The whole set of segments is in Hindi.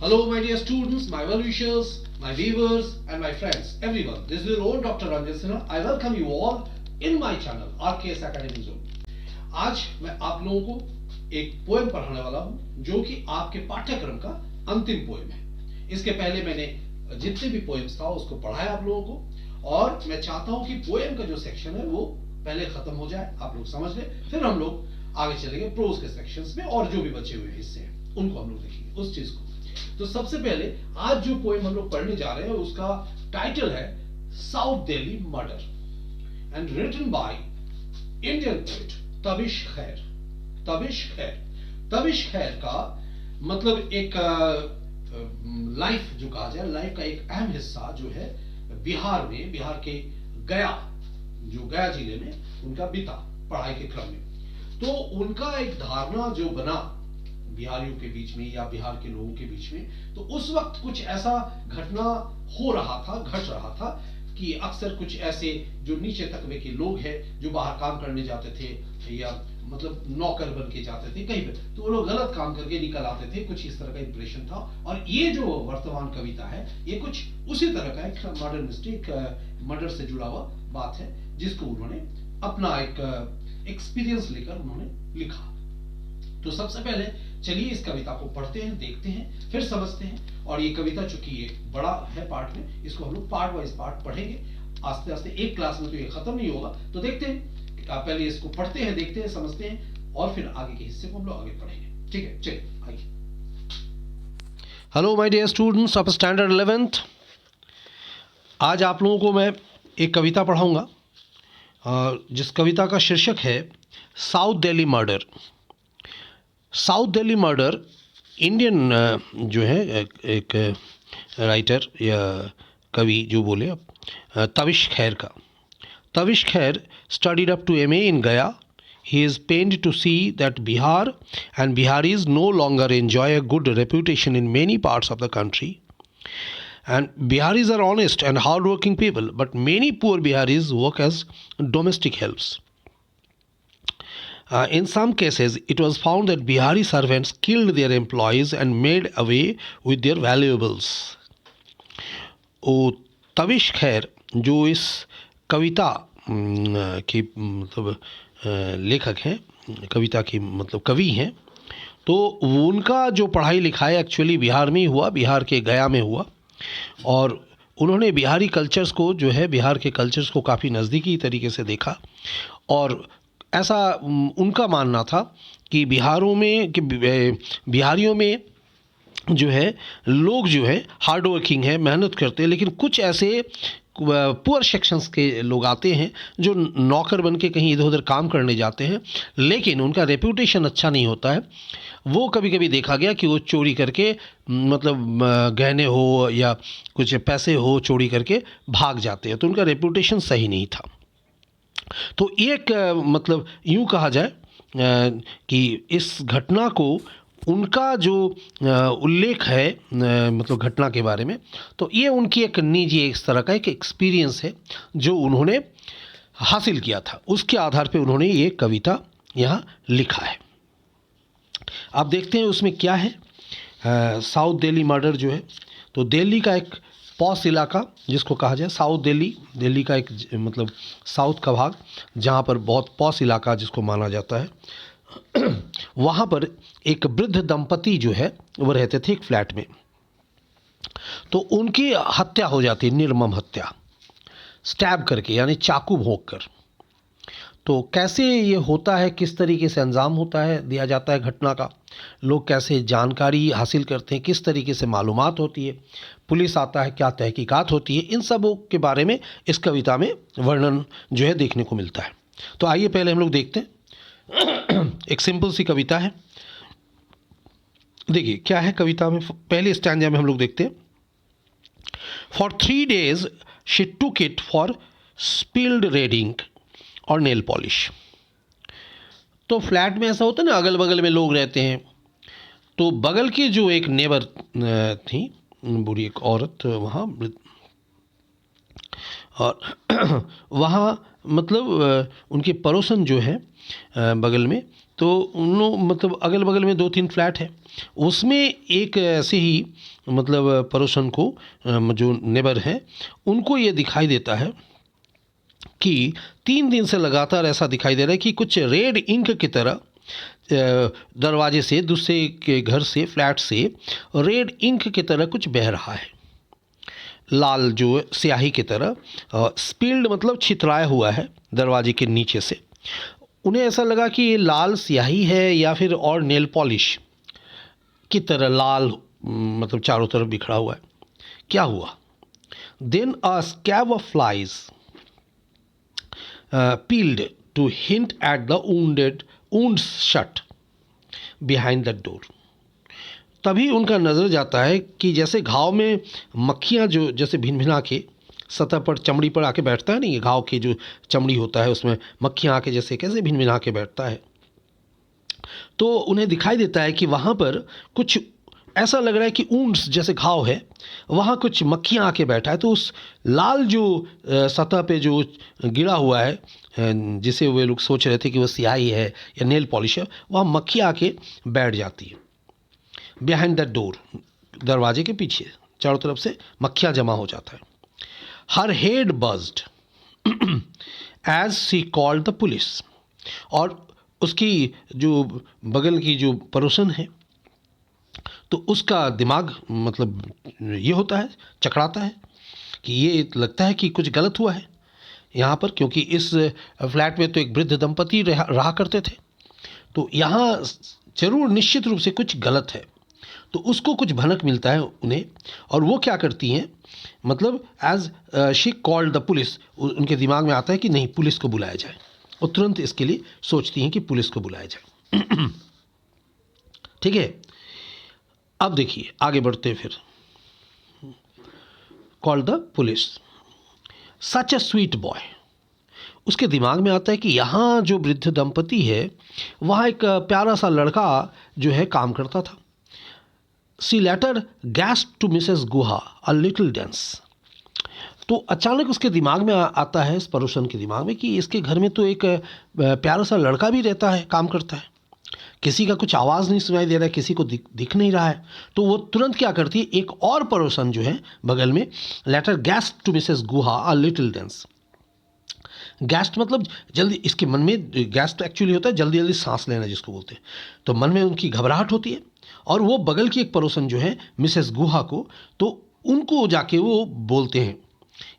Hello, my dear students, my well-wishers, my viewers, and my friends, everyone. This is your own Dr. Ranjan Sinha. I welcome you all in my channel, RKS Academy Zone. आज मैं आप लोगों को एक पोएम पढ़ाने वाला हूं, जो कि आपके पाठ्यक्रम का अंतिम पोएम है। इसके पहले मैंने जितने भी पोएम्स था उसको पढ़ाया आप लोगों को, और मैं चाहता हूं कि पोएम का जो सेक्शन है वो पहले खत्म हो जाए, आप लोग समझ लें, फिर हम लोग आगे चलेंगे प्रोज के सेक्शंस में, और जो भी बचे हुए हिस्से हैं उनको हम लोग देखेंगे उस चीज को। तो सबसे पहले आज जो पोएम हम लोग पढ़ने जा रहे हैं उसका टाइटल है south Delhi murder and written by Indian poet Tabish Khair. Tabish खैर का मतलब एक लाइफ जो कहा जाए, लाइफ का एक अहम हिस्सा जो है बिहार में, बिहार के गया जिले में उनका बीता पढ़ाई के क्रम में। तो उनका एक धारणा जो बना बिहारियों के बीच में या बिहार के लोगों के बीच में, तो उस वक्त कुछ ऐसा घटना हो रहा था, घट रहा था कि अक्सर कुछ ऐसे जो नीचे तबके के लोग हैं जो बाहर काम करने जाते थे या मतलब नौकर बन के जाते थे कहीं पे, तो वो लोग गलत काम करके निकल आते थे, कुछ इस तरह का इंप्रेशन था। और ये जो वर्तमान कविता है ये कुछ उसी तरह का एक मर्डर मिस्टेक, मर्डर से जुड़ा हुआ बात है, जिसको उन्होंने अपना एक एक्सपीरियंस लेकर उन्होंने लिखा। तो सबसे पहले चलिए इस कविता को पढ़ते हैं, देखते हैं, फिर समझते हैं। और ये कविता चूंकि ये बड़ा है पार्ट में, इसको हम लोग पार्ट वाइज पार्ट पढ़ेंगे आस्ते आस्ते, एक क्लास में तो ये खत्म नहीं होगा। तो देखते हैं, पहले इसको पढ़ते हैं, देखते हैं, समझते हैं, और फिर आगे के हिस्से को हम लोग आगे पढ़ेंगे। ठीक है, चलिए आइए। Hello my dear students of standard 11th। आज आप लोगों को मैं एक कविता पढ़ाऊंगा जिस कविता का शीर्षक है south Delhi murder. South Delhi murder Indian जो है एक राइटर या कवि जो बोले तबिश खैर का। तबिश खैर studied up to MA in Gaya. He is pained to see that Bihar and Biharis no longer enjoy a good reputation in many parts of the country. And Biharis are honest and hardworking people, but many poor Biharis work as domestic helps. In some cases, it was found that Bihari servants killed their employees and made away with their valuables. Tabish खैर जो इस कविता के मतलब लेखक हैं, कविता के मतलब कवि हैं, तो उनका जो पढ़ाई लिखाई एक्चुअली बिहार में ही हुआ, बिहार के गया में हुआ। और उन्होंने बिहारी कल्चर्स को जो है, बिहार के कल्चर्स को काफ़ी नज़दीकी तरीके से देखा। और ऐसा उनका मानना था कि बिहारियों में जो है लोग जो है हार्ड वर्किंग है, मेहनत करते हैं, लेकिन कुछ ऐसे पुअर सेक्शंस के लोग आते हैं जो नौकर बन के कहीं इधर उधर काम करने जाते हैं, लेकिन उनका रेप्यूटेशन अच्छा नहीं होता है। वो कभी कभी देखा गया कि वो चोरी करके मतलब गहने हो या कुछ पैसे हो चोरी करके भाग जाते हैं, तो उनका रेप्यूटेशन सही नहीं था। तो एक मतलब यूँ कहा जाए कि इस घटना को उनका जो उल्लेख है मतलब घटना के बारे में, तो ये उनकी एक निजी इस तरह का एक एक्सपीरियंस है जो उन्होंने हासिल किया था, उसके आधार पे उन्होंने ये कविता यहाँ लिखा है। आप देखते हैं उसमें क्या है। साउथ दिल्ली मर्डर जो है, तो दिल्ली का एक पॉश इलाका जिसको कहा जाए साउथ दिल्ली का एक मतलब साउथ का भाग, जहाँ पर बहुत पॉश इलाका जिसको माना जाता है, वहाँ पर एक वृद्ध दंपति जो है वो रहते थे एक फ्लैट में। तो उनकी हत्या हो जाती है, निर्मम हत्या, स्टैब करके यानी चाकू भोंक कर। तो कैसे ये होता है, किस तरीके से अंजाम होता है, दिया जाता है घटना का, लोग कैसे जानकारी हासिल करते हैं, किस तरीके से मालूमात होती है, पुलिस आता है, क्या तहकीकात होती है, इन सब के बारे में इस कविता में वर्णन जो है देखने को मिलता है। तो आइए पहले हम लोग देखते हैं। एक सिंपल सी कविता है। देखिए क्या है कविता में, पहले स्टैंजा में हम लोग देखते हैं। For 3 days she took it for spilled red ink और नेल पॉलिश। तो फ्लैट में ऐसा होता है ना, अगल बगल में लोग रहते हैं, तो बगल की जो एक नेबर थी, बूढ़ी एक औरत वहाँ, और वहाँ मतलब उनके पड़ोसन जो है बगल में, तो उन लोग मतलब अगल बगल में 2-3 फ्लैट है, उसमें एक ऐसे ही मतलब पड़ोसन को जो नेबर हैं उनको ये दिखाई देता है कि 3 दिन से लगातार ऐसा दिखाई दे रहा है कि कुछ रेड इंक की तरह दरवाजे से दूसरे के घर से फ्लैट से रेड इंक की तरह कुछ बह रहा है, लाल जो स्याही की तरह स्पिल्ड मतलब छितराया हुआ है दरवाजे के नीचे से। उन्हें ऐसा लगा कि ये लाल स्याही है या फिर और नेल पॉलिश की तरह लाल मतलब चारों तरफ बिखरा हुआ है। क्या हुआ? Then a scab of flies peeled to hint at the wounds shut behind the door। तभी उनका नज़र जाता है कि जैसे घाव में मक्खियाँ जो जैसे भिन-भिना के सतह पर चमड़ी पर आके बैठता है नहीं, घाव के जो चमड़ी होता है उसमें मक्खियाँ आके जैसे कैसे भिन-भिना के बैठता है, तो उन्हें दिखाई देता है कि वहाँ पर कुछ ऐसा लग रहा है कि ऊंड्स जैसे घाव है, वहाँ कुछ मक्खियाँ आके बैठा है। तो उस लाल जो सतह पे जो गिरा हुआ है जिसे वे लोग सोच रहे थे कि वो स्याही है या नेल पॉलिश है, वहाँ मक्खी आके बैठ जाती है। बिहाइंड द डोर, दरवाजे के पीछे चारों तरफ से मक्खियाँ जमा हो जाता है। Her head buzzed as she called the police, और उसकी जो बगल की जो पड़ोसन है तो उसका दिमाग मतलब ये होता है, चकराता है कि ये लगता है कि कुछ गलत हुआ है यहाँ पर, क्योंकि इस फ्लैट में तो एक वृद्ध दंपति रहा करते थे, तो यहाँ जरूर निश्चित रूप से कुछ गलत है। तो उसको कुछ भनक मिलता है उन्हें, और वो क्या करती हैं मतलब as she called the police, उनके दिमाग में आता है कि नहीं पुलिस को बुलाया जाए, और तुरंत इसके लिए सोचती हैं कि पुलिस को बुलाया जाए। ठीक है, अब देखिए आगे बढ़ते हैं फिर। Call the police, such a sweet boy, उसके दिमाग में आता है कि यहाँ जो वृद्ध दंपति है वहाँ एक प्यारा सा लड़का जो है काम करता था। She later gasp to Mrs Guha a little dense, तो अचानक उसके दिमाग में आता है, इस पड़ोसन के दिमाग में, कि इसके घर में तो एक प्यारा सा लड़का भी रहता है, काम करता है, किसी का कुछ आवाज़ नहीं सुनाई दे रहा है, किसी को दिख नहीं रहा है। तो वो तुरंत क्या करती है, एक और पड़ोसन जो है बगल में, later gasped to Mrs Guha a little dense. Gasped मतलब जल्दी, इसके मन में गैस्ट एक्चुअली होता है जल्दी जल्दी सांस लेना जिसको बोलते हैं, तो मन में उनकी घबराहट होती है, और वो बगल की एक पड़ोसन जो है मिसेस गुहा को, तो उनको जाके वो बोलते हैं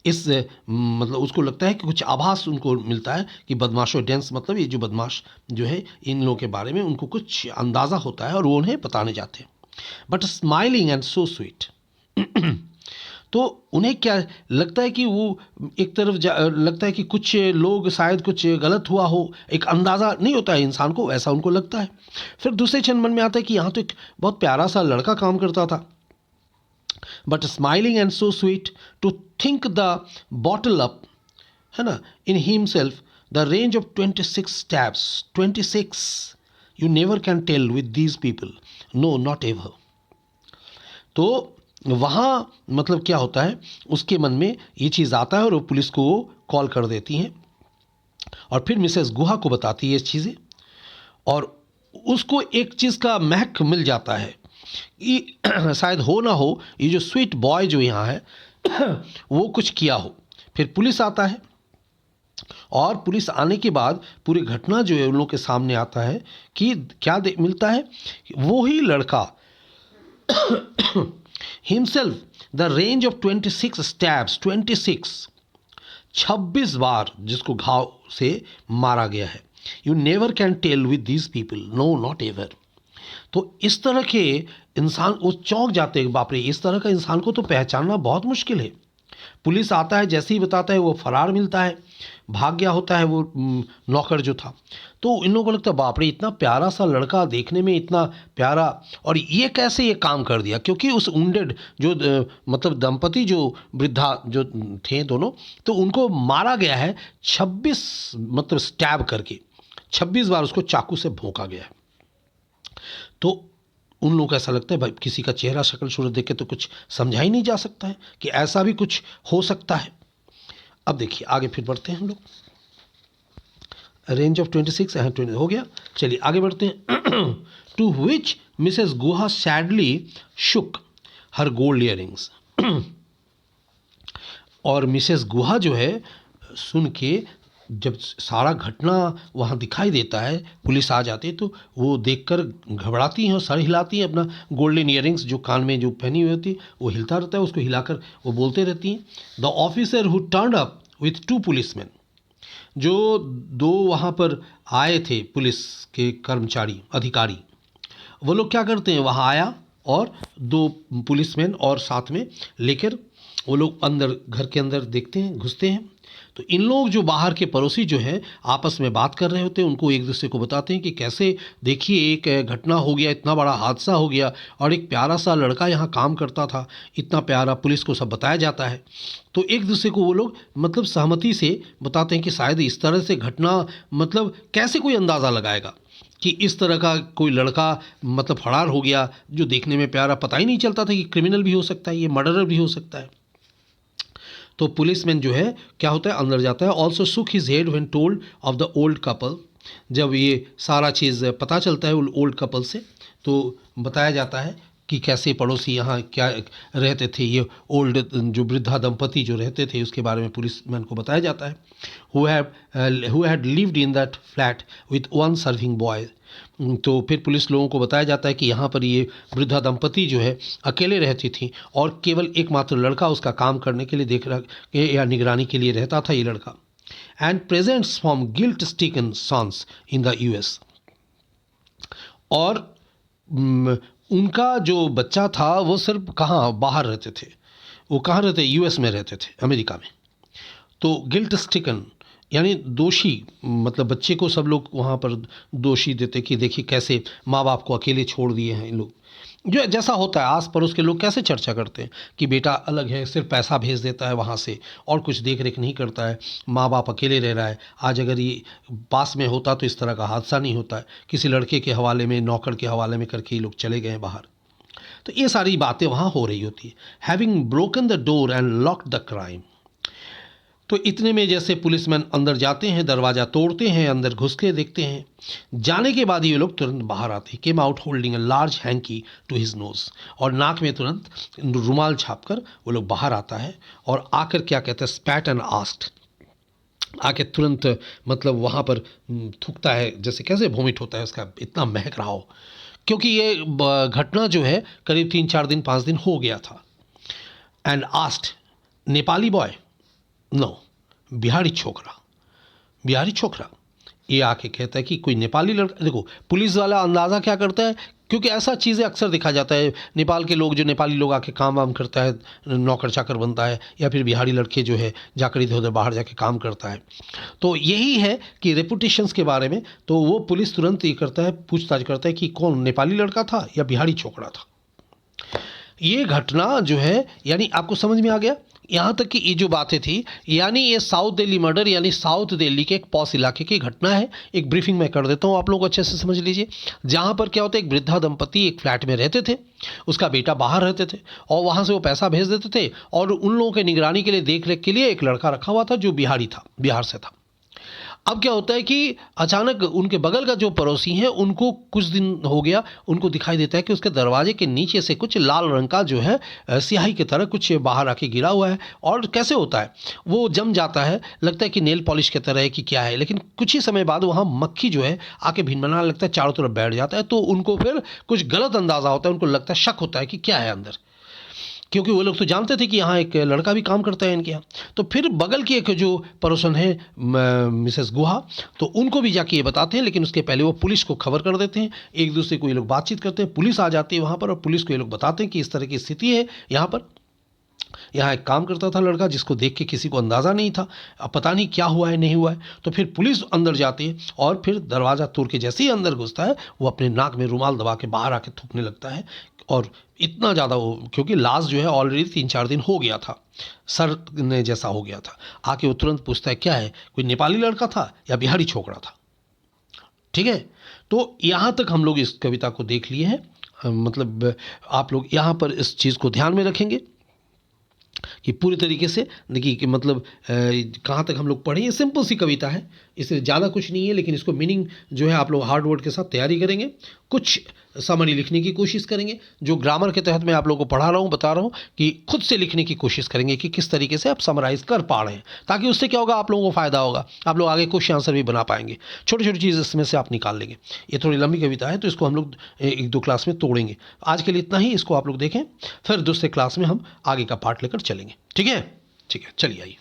इस मतलब उसको लगता है कि कुछ आभास उनको मिलता है कि बदमाशों, डेंस मतलब ये जो बदमाश जो है इन लोगों के बारे में उनको कुछ अंदाज़ा होता है और वो उन्हें बताने जाते हैं। But smiling and so sweet, तो उन्हें क्या लगता है कि वो एक तरफ लगता है कि कुछ लोग शायद कुछ गलत हुआ हो, एक अंदाज़ा नहीं होता है इंसान को, ऐसा उनको लगता है। फिर दूसरे क्षण मन में आता है कि यहाँ तो एक बहुत प्यारा सा लड़का काम करता था, but smiling and so sweet to think the bottle up, है ना, in himself the range of 26 stabs, 26 you never can tell with these people, no not ever. तो वहाँ मतलब क्या होता है, उसके मन में ये चीज़ आता है और वो पुलिस को कॉल कर देती हैं, और फिर मिसेस गुहा को बताती है ये चीज़ें, और उसको एक चीज़ का महक मिल जाता है कि शायद हो ना हो ये जो स्वीट बॉय जो यहाँ है वो कुछ किया हो। फिर पुलिस आता है, और पुलिस आने के बाद पूरी घटना जो है उन लोगों के सामने आता है कि क्या मिलता है, वो ही लड़का himself the range of 26 stabs, 26 बार जिसको घाव से मारा गया है। You never can tell with these people, no not ever. तो इस तरह के इंसान वो चौंक जाते हैं, बाप रे, इस तरह का इंसान को तो पहचानना बहुत मुश्किल है। पुलिस आता है, जैसे ही बताता है वो फरार मिलता है, भाग गया होता है वो नौकर जो था। तो इन लोगों को लगता है बाप रे, इतना प्यारा सा लड़का, देखने में इतना प्यारा, और ये कैसे ये काम कर दिया, क्योंकि उस वुंडेड जो मतलब दंपति जो वृद्धा जो थे दोनों, तो उनको मारा गया है 26 मतलब स्टैब करके, 26 बार उसको चाकू से भोंका गया है। तो उन लोगों को ऐसा लगता है भाई किसी का चेहरा शक्ल सूरत देख के तो कुछ समझा ही नहीं जा सकता है कि ऐसा भी कुछ हो सकता है। अब देखिए आगे फिर बढ़ते हैं हम लोग। रेंज ऑफ 26 20 हो गया। चलिए आगे बढ़ते हैं। To which Mrs Guha sadly shook her gold earrings. और मिसेस गुहा जो है सुन के, जब सारा घटना वहाँ दिखाई देता है, पुलिस आ जाती है, तो वो देखकर घबराती हैं और सर हिलाती हैं। अपना गोल्डन इयरिंग्स जो कान में जो पहनी हुई होती है वो हिलता रहता है, उसको हिलाकर वो बोलते रहती हैं, the officer who turn up with 2 policeman. जो 2 वहाँ पर आए थे पुलिस के कर्मचारी अधिकारी, वो लोग क्या करते हैं, वहाँ आया और 2 पुलिसमैन और साथ में लेकर वो लोग अंदर, घर के अंदर देखते हैं, घुसते हैं। तो इन लोग जो बाहर के पड़ोसी जो हैं आपस में बात कर रहे होते हैं, उनको एक दूसरे को बताते हैं कि कैसे देखिए एक घटना हो गया, इतना बड़ा हादसा हो गया और एक प्यारा सा लड़का यहाँ काम करता था, इतना प्यारा, पुलिस को सब बताया जाता है। तो एक दूसरे को वो लोग मतलब सहमति से बताते हैं कि शायद इस तरह से घटना, मतलब कैसे कोई अंदाज़ा लगाएगा कि इस तरह का कोई लड़का मतलब फरार हो गया जो देखने में प्यारा, पता ही नहीं चलता था कि क्रिमिनल भी हो सकता है, ये मर्डरर भी हो सकता है। तो पुलिसमैन जो है क्या होता है, अंदर जाता है। ऑल्सो सुक his head when told of the old couple. जब ये सारा चीज़ पता चलता है ओल्ड कपल से, तो बताया जाता है कि कैसे पड़ोसी यहाँ क्या रहते थे, ये ओल्ड जो वृद्धा दंपति जो रहते थे उसके बारे में पुलिसमैन को बताया जाता है। Who had lived in that flat with 1 serving boy. तो फिर पुलिस लोगों को बताया जाता है कि यहाँ पर ये वृद्धा दंपति जो है अकेले रहती थी और केवल एकमात्र लड़का उसका काम करने के लिए देख रहा या निगरानी के लिए रहता था ये लड़का। And presents from guilt stricken sons in the US. और उनका जो बच्चा था वो सिर्फ कहाँ बाहर रहते थे, वो कहाँ रहते, यूएस में रहते थे, अमेरिका में। तो गिल्ट स्टिकन यानी दोषी, मतलब बच्चे को सब लोग वहाँ पर दोषी देते कि देखिए कैसे माँ बाप को अकेले छोड़ दिए हैं इन लोग। जो जैसा होता है आस पड़ोस के लोग कैसे चर्चा करते हैं कि बेटा अलग है, सिर्फ पैसा भेज देता है वहाँ से और कुछ देख रेख नहीं करता है, माँ बाप अकेले रह रहा है। आज अगर ये पास में होता तो इस तरह का हादसा नहीं होता है, किसी लड़के के हवाले में, नौकर के हवाले में करके ये लोग चले गए बाहर। तो ये सारी बातें वहाँ हो रही होती है। Having broken the door and locked the crime. तो इतने में जैसे पुलिसमैन अंदर जाते हैं, दरवाज़ा तोड़ते हैं, अंदर घुस के देखते हैं, जाने के बाद ये लोग तुरंत बाहर आते हैं। Came out holding a large hanky to his nose. और नाक में तुरंत रुमाल छाप कर वो लोग बाहर आता है और आकर क्या कहते हैं, स्पैट एंड आस्क्ड, आके तुरंत मतलब वहाँ पर थूकता है, जैसे कैसे वोमिट होता है उसका, इतना महक रहा हो, क्योंकि ये घटना जो है करीब 3-4 दिन 5 दिन हो गया था। And asked, Nepali boy, no, Bihari छोकरा, बिहारी छोकरा। ये आके कहता है कि कोई नेपाली लड़का। देखो पुलिस वाला अंदाज़ा क्या करता है, क्योंकि ऐसा चीज़ें अक्सर देखा जाता है, नेपाल के लोग जो नेपाली लोग आके काम वाम करता है, नौकर चाकर बनता है, या फिर बिहारी लड़के जो है जाकर इधर उधर बाहर जाके काम करता है। तो यही है कि रेपुटेशंस के बारे में, तो वो पुलिस तुरंत ये करता है, पूछताछ करता है कि कौन नेपाली लड़का था या बिहारी छोकरा था। ये घटना जो है, यानी आपको समझ में आ गया यहाँ तक कि ये जो बातें थी, यानी ये साउथ दिल्ली मर्डर यानी साउथ दिल्ली के एक पॉश इलाके की घटना है। एक ब्रीफिंग मैं कर देता हूँ, आप लोग अच्छे से समझ लीजिए। जहाँ पर क्या होता है, एक वृद्धा दंपति एक फ्लैट में रहते थे, उसका बेटा बाहर रहते थे और वहाँ से वो पैसा भेज देते थे और उन लोगों के निगरानी के लिए, देख रेख के लिए एक लड़का रखा हुआ था जो बिहारी था, बिहार से था। अब क्या होता है कि अचानक उनके बगल का जो पड़ोसी है, उनको कुछ दिन हो गया, उनको दिखाई देता है कि उसके दरवाजे के नीचे से कुछ लाल रंग का जो है स्याही की तरह कुछ बाहर आके गिरा हुआ है। और कैसे होता है, वो जम जाता है, लगता है कि नेल पॉलिश की तरह है कि क्या है, लेकिन कुछ ही समय बाद वहाँ मक्खी जो है आके भिनभिनाने लगता है, चारों तरफ बैठ जाता है। तो उनको फिर कुछ गलत अंदाज़ा होता है, उनको लगता है, शक होता है कि क्या है अंदर, क्योंकि वो लोग तो जानते थे कि यहाँ एक लड़का भी काम करता है इनके यहाँ। तो फिर बगल की एक जो पड़ोसन है मिसेस गुहा, तो उनको भी जाके ये बताते हैं, लेकिन उसके पहले वो पुलिस को खबर कर देते हैं। एक दूसरे को ये लोग बातचीत करते हैं, पुलिस आ जाती है वहाँ पर और पुलिस को ये लोग बताते हैं कि इस तरह की स्थिति है यहाँ पर। यहाँ एक काम करता था लड़का जिसको देख के किसी को अंदाज़ा नहीं था, अब पता नहीं क्या हुआ है नहीं हुआ है। तो फिर पुलिस अंदर जाती है और फिर दरवाज़ा तोड़ के जैसे ही अंदर घुसता है, वो अपने नाक में रुमाल दबा के बाहर आके थूकने लगता है। और इतना ज़्यादा वो, क्योंकि लाश जो है ऑलरेडी 3-4 दिन हो गया था, सर ने जैसा हो गया था, आके वो तुरंत पूछता है क्या है, कोई नेपाली लड़का था या बिहारी छोकरा था। ठीक है, तो यहाँ तक हम लोग इस कविता को देख लिए हैं। मतलब आप लोग यहाँ पर इस चीज़ को ध्यान में रखेंगे कि पूरी तरीके से देखिए कि मतलब कहाँ तक हम लोग पढ़ें। ये सिंपल सी कविता है, इससे ज़्यादा कुछ नहीं है, लेकिन इसको मीनिंग जो है आप लोग हार्ड वर्ड के साथ तैयारी करेंगे, कुछ समरी लिखने की कोशिश करेंगे। जो ग्रामर के तहत मैं आप लोगों को पढ़ा रहा हूँ, बता रहा हूँ कि खुद से लिखने की कोशिश करेंगे कि किस तरीके से आप समराइज़ कर पा रहे हैं, ताकि उससे क्या होगा, आप लोगों को फ़ायदा होगा, आप लोग आगे क्वेश्चन आंसर भी बना पाएंगे। छोटी छोटी चीज़ इसमें से आप निकाल लेंगे। ये थोड़ी लंबी कविता है तो इसको हम लोग 1-2 क्लास में तोड़ेंगे। आज के लिए इतना ही, इसको आप लोग देखें, फिर दूसरे क्लास में हम आगे का पार्ट लेकर चलेंगे। ठीक है, ठीक है, चलिए आइए।